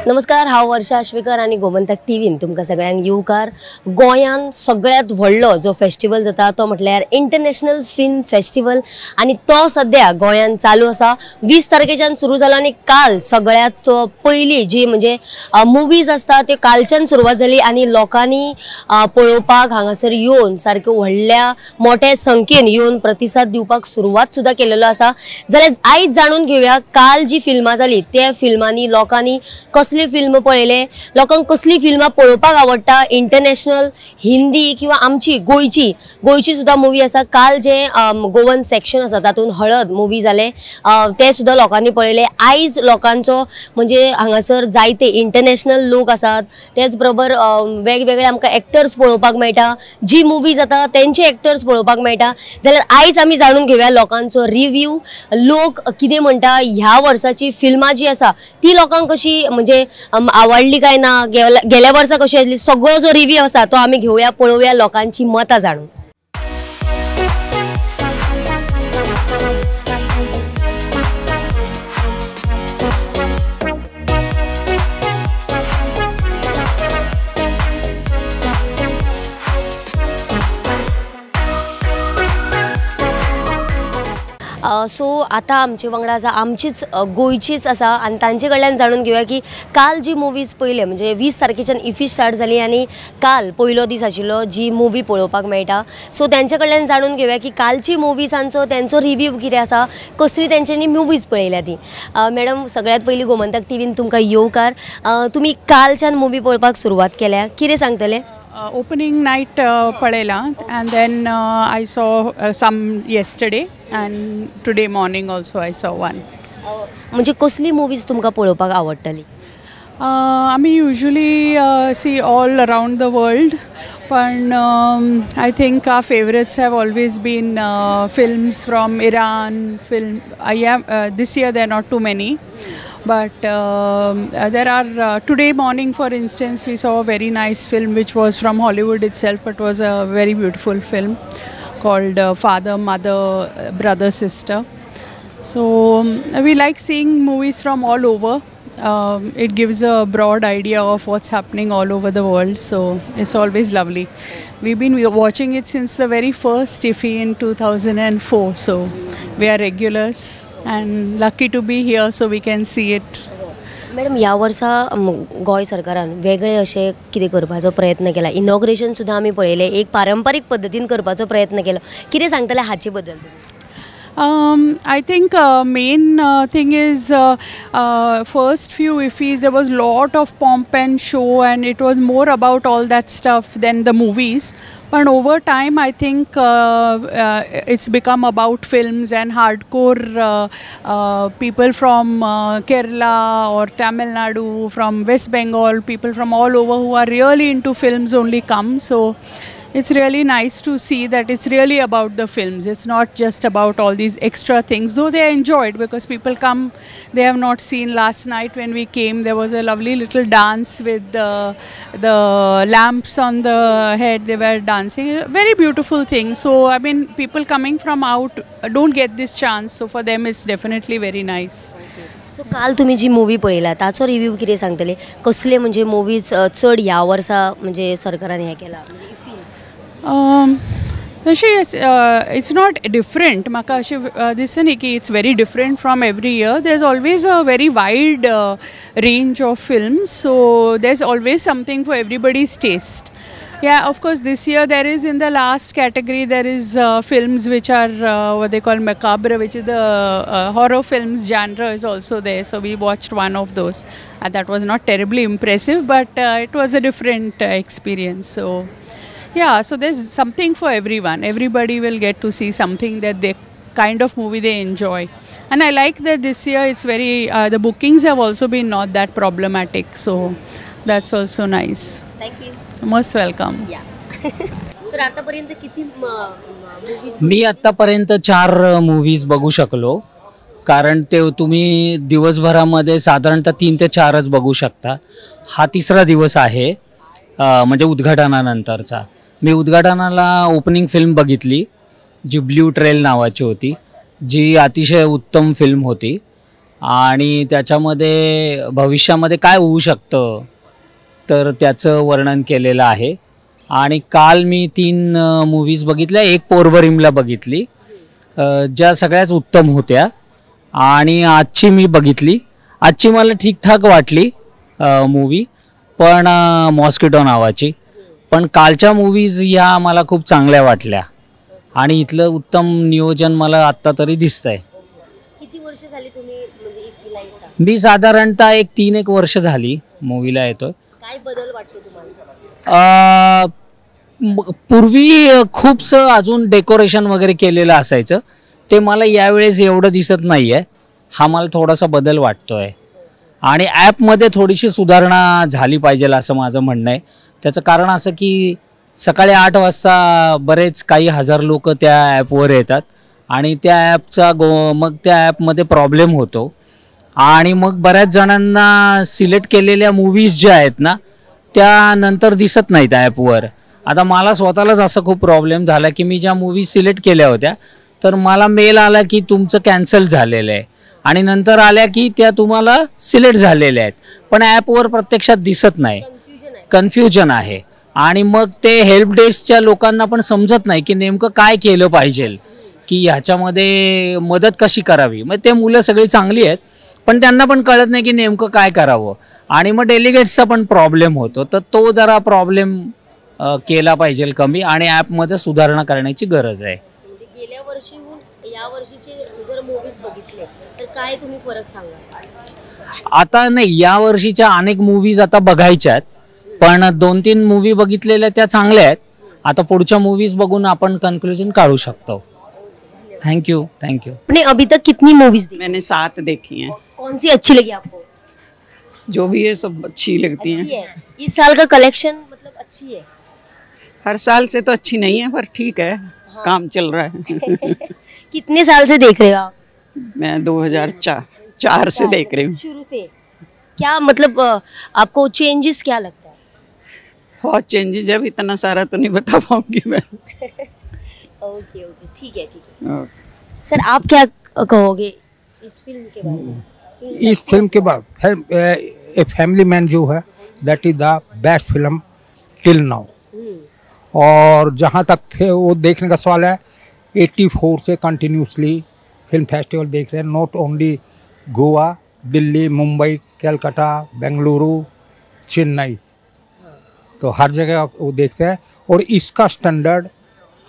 नमस्कार, हांव वर्षा आश्वेकर आणि गोमंतक टीव्हीन तुमकां सगळ्यांक येवकार। गोंयान सगळ्यात व्हडलो जो फेस्टिवल जाता तो म्हटल्यार इंटरनॅशनल फिल्म फेस्टिवल आणि तो सध्या गोंयान चालू आसा। 20 तारखेच्यान सुरू जाला आणि काल सगळ्यात पयली जी म्हणजे मुवीज असता ते कालच्यान सुरवात जाली आणि लोकांनी पळोवपाक हांगासर येवन सारके व्हडल्या मोठ्या संख्येन येवन प्रतिसाद दिवपाक सुरवात सुद्धा केलेलो आसा। जाल्यार आयज जाणून घेवया काल जी फिल्मां जाली त्या फिल्मांनी लोकांनी कसली फिल्म पळयले, लोकांक कसली फिल्मां पळोवपाक आवडटा, इंटरनॅशनल, हिंदी किंवा आमची गोयची सुद्धा मूवी आसा। काल जे गोवन सेक्शन आसा तातून हळद मूवी जाले ते सुद्धा लोकांनी पळयले। आयज लोकांचो म्हणजे हांगासर जायते इंटरनॅशनल लोक आसात, तेच बरोबर वेगवेगळे आमकां एक्टर्स पळोवपाक मेळटा, जी मूवी जाता तेंचे एक्टर्स पळोवपाक मेळटा। जाल्यार आयज आमी जाणून घेवया लोकांचो रिव्ह्यू, लोक कितें म्हणटा ह्या वर्साची फिल्मां जी आसा ती लोकांक कशी म्हणजे आवडली काय ना, गेल्या वर्सा कशी आसली, सगळो जो रिव्ह्यू आसा तो आमी घेवया, पळोवया लोकांची मतां जाणून। सो आता आमचे वांगडा आसा आमचीच गोयचीच आसा आणि तांचे कडल्यान जाणून घेवया की काल जी मुवीज पळयले म्हणजे 20 तारखेच्यान इफी स्टार्ट जाली आणि काल पयलो दीस आशिल्लो जी मूवी पळोवपाक मेळटा। सो तांचे कडल्यान जाणून घेवया की कालची मुवीजांचो तेंचो रिव्ह्यू कितें आसा, कसली तेंच्यांनी मुवीज पळयल्या ती। मॅडम सगळ्यात पयली गोमंतक टीव्हीन तुमकां येवकार। तुमी कालच्यान मूवी पळोवपाक सुरवात केल्या, कितें सांगतले? Opening night पळयला and then I saw some yesterday and today morning also I saw one. म्हणजे कसली मूवीज तुमकां पळोवपाक आवडटली? आमी usually see all around the world, पण I think our favorites have always been films from Iran. This year there are not too many. But there are today morning for instance we saw a very nice film which was from Hollywood itself, but was a very beautiful film called Father, Mother, Brother, Sister. So we like seeing movies from all over. It gives a broad idea of what's happening all over the world, so it's always lovely. We've been watching it since the very first IFFI in 2004, so we are regulars and lucky to be here so we can see it. Madam ह्या वर्सा गोय सरकारान वेगळे असे कितें करपाचो प्रयत्न केला, inauguration सुद्धा आमी पळयले, एक पारंपारीक पद्धतीन करपाचो प्रयत्न केलो, कितें सांगतले हाचे बद्दल? I think main thing is first few IFFIs there was lot of pomp and show and it was more about all that stuff than the movies. But over time I think it's become about films and hardcore people from Kerala or Tamil Nadu, from West Bengal, people from all over who are really into films only come. So it's really nice to see that it's really about the films. It's not just about all these extra things, though they are enjoyed because people come, they have not seen. Last night when we came there was a lovely little dance with the lamps on the head, they were dancing, a very beautiful thing. So I mean people coming from out don't get this chance, so for them it's definitely very nice. सो काल तुम्ही जी movie पळयला ताचो review कितें सांगतले, कसले म्हणजे movies चड ह्या वर्सा म्हणजे सरकारान हे केला? It's not different. Maka दिसता न्ही की it's very different from every year. There's always a very wide range of films, so there's always something for everybody's taste. Yeah, of course this year there is, in the last category there is films which are what they call macabre, which is the horror films genre is also there. So we watched one of those. That was not terribly impressive, but it was a different experience. So yeah, so there's something for everyone. Everybody will get to see something that they kind of movie they enjoy. And I like that this year it's very the bookings have also been not that problematic, so that's also nice. Thank you. Most welcome. Yeah. Sir आतापर्यंत किती movies? मी आतापर्यंत 4 movies बघू शकलो, कारण ते तुम्ही दिवसभरामध्ये साधारणतः 3 ते 4च बघू शकता। हा तिसरा दिवस आहे म्हणजे उद्घाटनानंतरचा। मी उद्घाटनाला ओपनिंग फिल्म बघितली जी ब्ल्यू ट्रेल नावाची होती, जी अतिशय उत्तम फिल्म होती। आणि त्याच्यामध्ये भविष्यामध्ये काय होऊ शकतं तर त्याचं वर्णन केलेलं आहे. आणि काल मी 3 मूव्हीज बघितल्या. एक पोरवरिमला बघितली, ज्या सगळ्याच उत्तम होत्या. आणि आजची मी बघितली, आजची मला ठीकठाक वाटली मूवी, पण मॉस्किटो नावाची. पण कालच्या मूवीज या मला खूप चांगल्या वाटल्या आणि इथलं उत्तम नियोजन मला आत्ता तरी दिसतंय. किती वर्ष झाली तुम्ही म्हणजे इफ्फीला येता? मी साधारणतः 3-1 वर्ष झाली मूवीला येतोय. काय बदल वाटतो तुम्हाला? पूर्वी खूपसं अजून डेकोरेशन वगैरे केलेलं असायचं, ते मला यावेळेस एवढं दिसत नाही आहे. हा मला थोडासा बदल वाटतो आहे. आणि ॲपमध्ये थोडीशी सुधारणा झाली पाहिजे असं माझं म्हणणं आहे. त्याचं कारण असं की सकाळी 8 वाजता बरेच काही हजार लोक त्या ॲपवर येतात आणि त्या ॲपचा मग त्या ॲपमध्ये प्रॉब्लेम होतो आणि मग बऱ्याच जणांना सिलेक्ट केलेल्या मूव्हीज ज्या आहेत ना त्या नंतर दिसत नाहीत ॲपवर. आता मला स्वतःलाच असा खूप प्रॉब्लेम झाला की मी ज्या मूव्ही सिलेक्ट केल्या होत्या तर मला मेल आला की तुमचं कॅन्सल झालेलं आहे आणि नंतर आल्या की त्या तुम्हाला सिलेक्ट झालेल्या आहेत, पण ॲपवर प्रत्यक्षात दिसत नाही. कन्फ्युजन आहे. आणि मग ते हेल्प डेस्कच्या लोकांना पण समजत नाही की नेमकं काय केलं पाहिजे, की ह्याच्यामध्ये मदत कशी करावी. मग ते मुलं सगळी चांगली आहेत पण त्यांना पण कळत नाही की नेमकं काय करावं आणि मग डेलिगेट्सचा पण प्रॉब्लेम होतो. तर तो जरा प्रॉब्लेम केला पाहिजे कमी आणि ॲपमध्ये सुधारणा करण्याची गरज आहे. म्हणजे गेल्या वर्षीहून या वर्षीचे जर मूवीज बघितले तर काय तुम्ही फरक सांगाल? आता नाही, या वर्षीच्या अनेक मूवीज आता बघायच्या आहेत, पण 2-3 मूवी बघितलेल्या त्या चांगल्या आहेत. आता पुढच्या मूवीज बघून आपण कन्क्लूजन काढू शकतो. Thank you. आपने अभी तक कितनी मूवीज देखी? मैंने 7 देखी हैं. कौन सी अच्छी लगी आपको? जो भी है सब अच्छी लगती अच्छी हैं. है. इस साल का कलेक्शन मतलब अच्छी है. हर साल से तो अच्छी नहीं है पर ठीक है. काम चल रहा है. कितने साल से देख रहे हो आप? मैं 2004 से देख रही हूँ. शुरू से. क्या मतलब आपको चेंजेस क्या लगता है? बहुत चेंजेस. जब इतना सारा तो नहीं बता पाऊंगी मैं. ओके ठीक है. सर आप क्या कहोगे इस फिल्म के बारे में? इस फिल्म के बाद ए फैमिली मैन जो है that is the best film till now. और जहाँ तक वो देखने का सवाल है, 84 से कंटिन्यूसली फिल्म फेस्टिवल देख रहे हैं. नॉट ओनली गोवा, दिल्ली, मुंबई, कलकत्ता, बेंगलुरु, चेन्नई, तो हर जगह वो देखते हैं. और इसका स्टैंडर्ड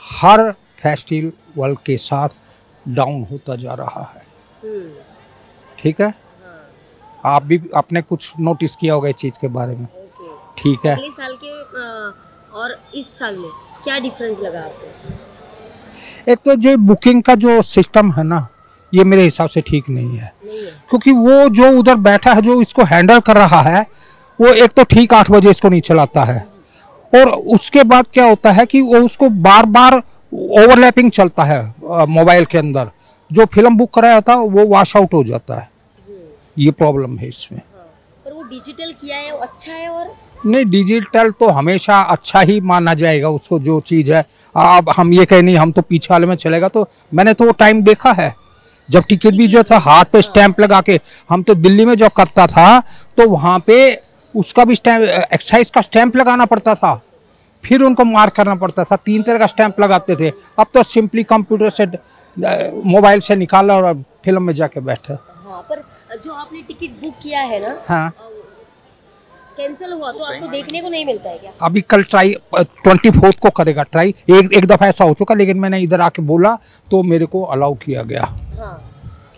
हर फेस्टिवल के साथ डाउन होता जा रहा है. ठीक है. आप भी आपने कुछ नोटिस किया होगा इस चीज़ के बारे में. ठीक है. अगले साल के और इस साल में क्या डिफरेंस लगा आपको? एक तो जो बुकिंग का जो सिस्टम है ना, ये मेरे हिसाब से ठीक नहीं है. क्योंकि वो जो उधर बैठा है जो इसको हैंडल कर रहा है वो एक तो ठीक 8 बजे इसको नहीं चलाता है, और उसके बाद क्या होता है कि वो उसको बार बार ओवरलैपिंग चलता है मोबाइल के अंदर. जो फिल्म बुक कराया था वो वॉश आउट हो जाता है. ये प्रॉब्लम है इसमें. पर वो डिजिटल किया है वो अच्छा है. और नहीं, डिजिटल तो हमेशा अच्छा ही माना जाएगा उसको, जो चीज़ है. अब हम ये कहें नहीं हम तो पीछे वाले में चलेगा, तो मैंने तो वो टाइम देखा है जब टिकट भी जो था हाथ पे स्टैंप लगा के. हम तो दिल्ली में जो करता था तो वहाँ पे उसका भी स्टैंप, एक्साइज का स्टैंप लगाना पड़ता था, फिर उनको मार्क करना पड़ता था. 3 तरह का स्टैंप लगाते थे. अब तो सिंपली कंप्यूटर से मोबाइल से निकाला और फिल्म में जाके बैठे. हाँ, पर जो आपने टिकट बुक किया है ना, हाँ, कैंसिल हुआ तो आपको देखने को नहीं मिलता है क्या? अभी कल ट्राई 24 को करेगा ट्राई. एक दफ़ा ऐसा हो चुका, लेकिन मैंने इधर आके बोला तो मेरे को अलाउ किया गया. हाँ,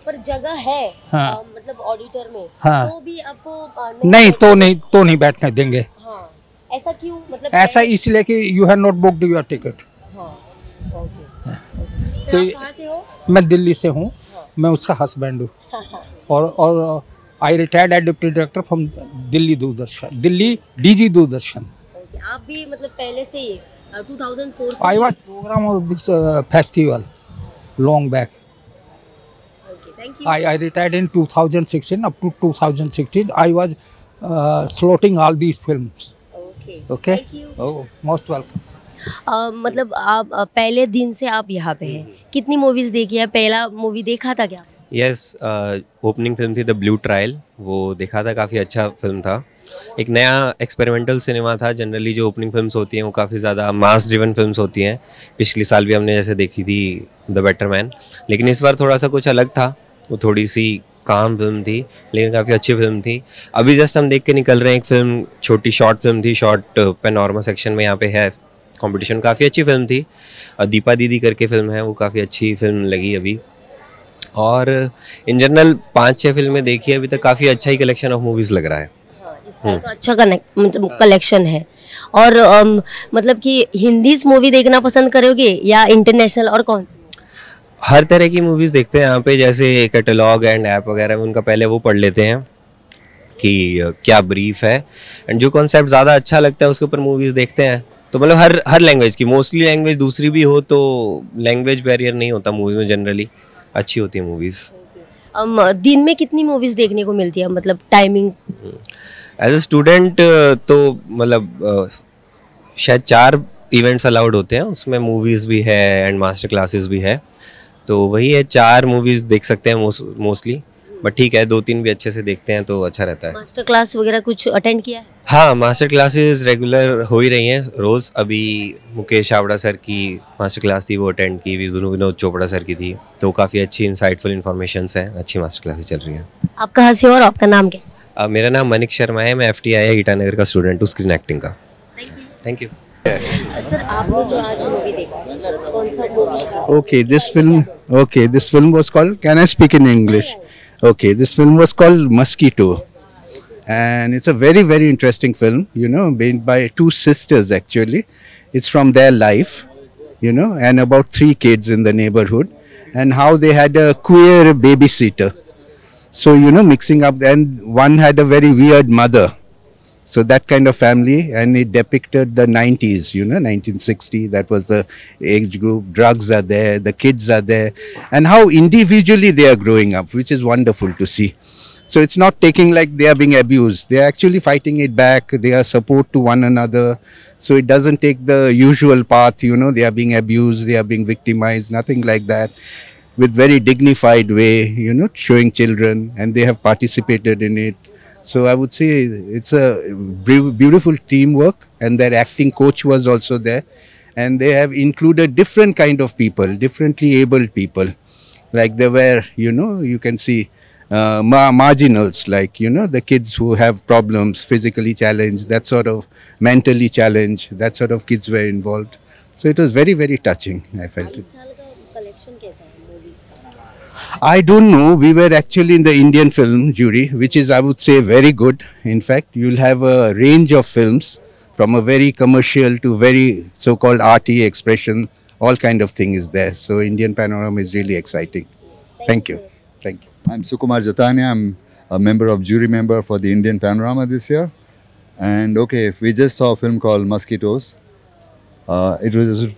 पर जगह है. हाँ. मतलब ऑडिटर में. हाँ. तो भी आपको नहीं नहीं बैठने देंगे. हाँ, ऐसा क्यों? मतलब ऐसा इसलिए कि you have not booked your ticket. हाँ, ओके. सर तो आप कहाँ से हो? मैं दिल्ली से हूँ. मैं उसका हस्बैंड हूँ. और I retired as deputy director from Delhi Doordarshan, Delhi DG Doordarshan. Okay, आप भी मतलब पहले से ही 2004 से I was programme of this festival long back. Okay, thank you. I retired in 2016. Up to 2016 I was slotting all these films. Okay. Okay. Thank you. Oh, most welcome. मतलब आप पहले दिन से आप यहाँ पे हैं. कितनी मूवीज देखी है? पहला मूवी देखा था क्या? यस, ओपनिंग फिल्म थी द ब्लू ट्रायल, वो देखा था, काफ़ी अच्छा फिल्म था। एक नया एक्सपेरिमेंटल सिनेमा था। जनरली जो ओपनिंग फिल्म्स होती हैं वो काफ़ी ज़्यादा मास ड्रिवन फिल्म्स होती हैं। पिछले साल भी हमने जैसे देखी थी द बेटर मैन, लेकिन इस बार थोड़ा सा कुछ अलग था। वो थोड़ी सी काम फिल्म थी लेकिन काफ़ी अच्छी फिल्म थी। अभी जस्ट हम देख के निकल रहे हैं, एक फिल्म छोटी शॉर्ट फिल्म थी, शॉर्ट पेनोरमा सेक्शन में यहाँ पे है कंपटीशन, काफ़ी अच्छी फिल्म थी। दीपा दीदी करके फिल्म है, वो काफ़ी अच्छी फिल्म लगी अभी। और इन जनरल 5-6 फिल्में देखी है अभी तक, काफ़ी अच्छा ही कलेक्शन ऑफ मूवीज़ लग रहा है। इस साल का अच्छा मतलब कलेक्शन है। और मतलब कि हिंदी मूवी देखना पसंद करोगे या इंटरनेशनल, और कौन सी? हर तरह की मूवीज़ देखते हैं यहाँ पे, जैसे कैटलॉग एंड ऐप वगैरह में उनका पहले वो पढ़ लेते हैं कि क्या ब्रीफ है, एंड जो कॉन्सेप्ट ज़्यादा अच्छा लगता है उसके ऊपर मूवीज़ देखते हैं। तो मतलब हर लैंग्वेज की, मोस्टली लैंग्वेज दूसरी भी हो तो लैंग्वेज बैरियर नहीं होता मूवीज़ में, जनरली अच्छी होती है मूवीज़। दिन में कितनी मूवीज देखने को मिलती है, मतलब टाइमिंग? एज ए स्टूडेंट तो मतलब शायद 4 इवेंट्स अलाउड होते हैं, उसमें मूवीज़ भी है एंड मास्टर क्लासेस भी है, तो वही है 4 मूवीज़ देख सकते हैं मोस्टली। बट ठीक है, 2-3 भी अच्छे से देखते हैं तो अच्छा रहता है। मास्टर क्लास वगैरह कुछ अटेंड किया है? हाँ, मास्टर क्लासेस रेगुलर हो ही रही हैं रोज़। अभी मुकेश चावड़ा सर की मास्टर क्लास थी, वो अटेंड की। विनोद चोपड़ा सर की थी, तो काफ़ी अच्छी इंसाइटफुल इन्फॉर्मेशंस हैं, अच्छी मास्टर क्लासेस चल रही हैं। आपका हंसी और आपका नाम क्या? मेरा नाम मनिक शर्मा है, मैं FTI ईटानगर का स्टूडेंट हूँ स्क्रीन एक्टिंग का। Thank you. सर, आपने जो आज मूवी देखा, कौन सा movie? Okay, this film was called, can I speak in English? Okay, this film was called Mosquito. And it's a very, very interesting film, you know, made by 2 sisters actually. It's from their life, you know, and about 3 kids in the neighborhood and how they had a queer babysitter. So, you know, mixing up, and one had a very weird mother. So that kind of family, and it depicted the 90s, you know, 1960, that was the age group. Drugs are there, the kids are there, and how individually they are growing up, which is wonderful to see. So it's not taking like they are being abused. They are actually fighting it back. They are support to one another. So it doesn't take the usual path, you know, they are being abused, they are being victimized, nothing like that. With very dignified way, you know, showing children, and they have participated in it. So I would say it's a beautiful teamwork, and their acting coach was also there, and they have included different kind of people, differently abled people. Like there were, you know, you can see marginals, like, you know, the kids who have problems, physically challenged, that sort of mentally challenged, that sort of kids were involved. So it was very, very touching, I felt it. I don't know. We were actually in the Indian film jury, which is, I would say, very good. In fact, you'll have a range of films from a very commercial to very so-called arty expression. All kind of thing is there. So Indian Panorama is really exciting. Thank you. Thank you. I'm Sukumar Jatania. I'm a member of jury member for the Indian Panorama this year. And okay, we just saw a film called Mosquitoes. It was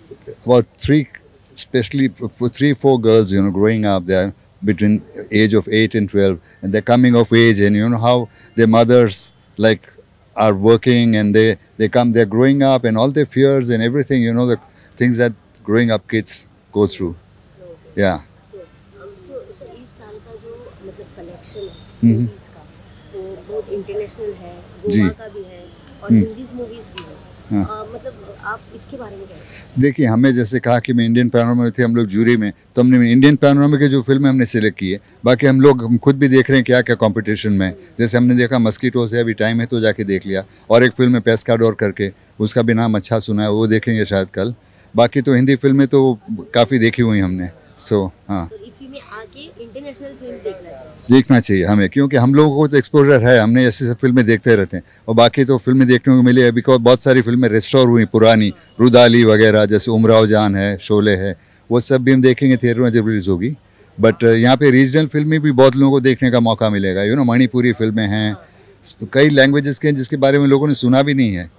about 3, especially for 3-4 girls, you know, growing up. They're between age of 8 and 12, and they're coming of age, and you know how their mothers like are working, and they're growing up, and all their fears and everything, you know, the things that growing up kids go through. Yeah. So इस साल का जो मतलब collection है movies का, वो बहुत international है, गोवा का भी है और हिंदी मूवीज भी है। मतलब आप इसके बारे में क्या? देखिए, हमें जैसे कहा कि मैं इंडियन पैनोरमा में थे हम लोग जूरी में, तो हमने इंडियन पैनोरमा के जो फिल्म हमने सिलेक्ट की है। बाकी हम खुद भी देख रहे हैं क्या क्या कंपटीशन में। जैसे हमने देखा मस्कीटो से, अभी टाइम है तो जाके देख लिया, और एक फिल्म है पेस्काडोर करके, उसका भी नाम अच्छा सुना है, वो देखेंगे शायद कल। बाकी तो हिंदी फिल्में तो काफ़ी देखी हुई हमने। सो हाँ, इंटरनेशनल फिल्म देखना चाहिए हमें, क्योंकि हम लोगों को तो एक्सपोजर है, हमने ऐसी सब फिल्में देखते रहते हैं, और बाकी तो फिल्में देखने को मिली है। बिकॉज बहुत सारी फिल्में रिस्टोर हुई पुरानी, रुदाली वगैरह, जैसे उमराव जान है, शोले है, वो सब भी हम देखेंगे, थिएटर में जब रिलीज होगी। बट यहाँ पे रीजनल फिल्में भी बहुत लोगों को देखने का मौका मिलेगा। यू नो, मणिपुरी फिल्में हैं, कई लैंग्वेजेस के हैं जिसके बारे में लोगों ने सुना भी नहीं है।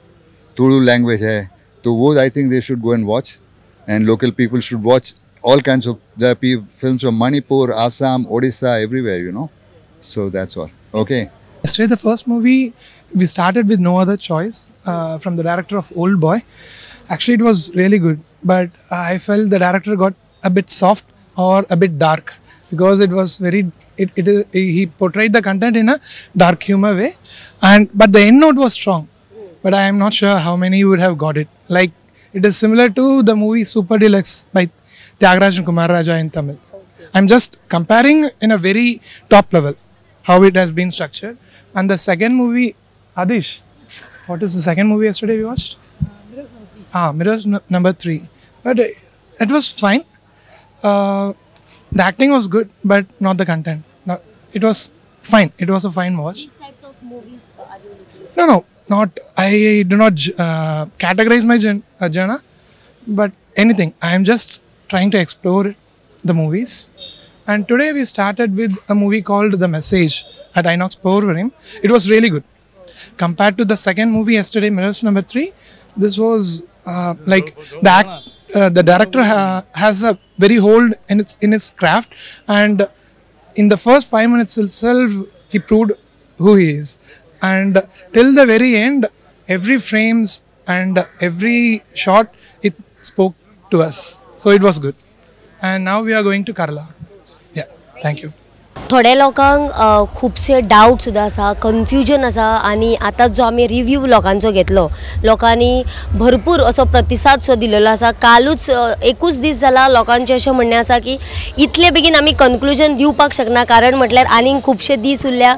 तुलु लैंग्वेज है, तो वो I think they should go and watch, and local people should watch all kinds of, there are films from Manipur, Assam, Odisha, everywhere, you know. So that's all. Okay. Yesterday, the first movie, we started with No Other Choice from the director of Old Boy. Actually, it was really good, but I felt the director got a bit soft or a bit dark. because it was very he portrayed the content in a dark humor way, but the end note was strong. But I am not sure how many would have got it. Like, it is similar to the movie Super Deluxe by Tyagarajan Kumar Raja in Tamil. I'm just comparing in a very top level how it has been structured. And the second movie, Adish, what is the second movie yesterday we watched? Mirrors number 3. But it was fine. The acting was good, but not the content. It was fine. It was a fine watch. Which types of movies are you looking for? No, not. I do not categorize my genre, but anything. I am just trying to explore the movies. And today we started with a movie called The Message at Inox Purvaram. It was really good. Compared to the second movie yesterday, Mirrors number 3, this was like the director has a very hold in its craft, and in the first 5 minutes itself, he proved who he is. And till the very end, every frames and every shot, it spoke to us. So it was good. And now we are going to Kerala. Yeah, thank you. थोड्या लोकांक खुबशे doubt सुद्दां आसा, confusion आसा, आनी आतां जो आमी रिव्यू लोकांचो घेतलो, लोकांनी भरपूर असो प्रतिसाद सो दिलेलो आसा. कालूच एकूच दीस जाला लोकांचें अशें म्हणणें आसा की इतले बेगीन आमी कन्क्लुजन दिवपाक शकना, कारण म्हटल्यार आनीक खुबशे दीस उरल्या.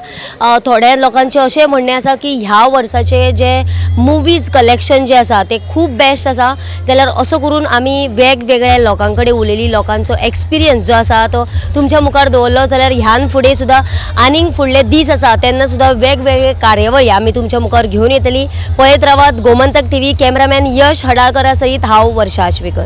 थोड्या लोकांचें अशें म्हणणें आसा की ह्या वर्साचें जे मुवीज कलेक्शन जें आसा तें खूब बेस्ट आसा. जाल्यार असो करून आमी वेगवेगळ्या लोकां कडेन उलयली, लोकांचो एक्सपिरियन्स जो आसा तो तुमच्या मुखार दवरलो. जाल्यार ह्यान फुडें सुद्दां आनीक फुडले दीस आसा तेन्ना सुद्दां वेगवेगळे कार्यावळी आमी तुमच्या मुखार घेवन येतली. पळयत रावात गोमंतक TV. कॅमेरामॅन यश हडाळकरा सयत हांव वर्षा आश्वेकर.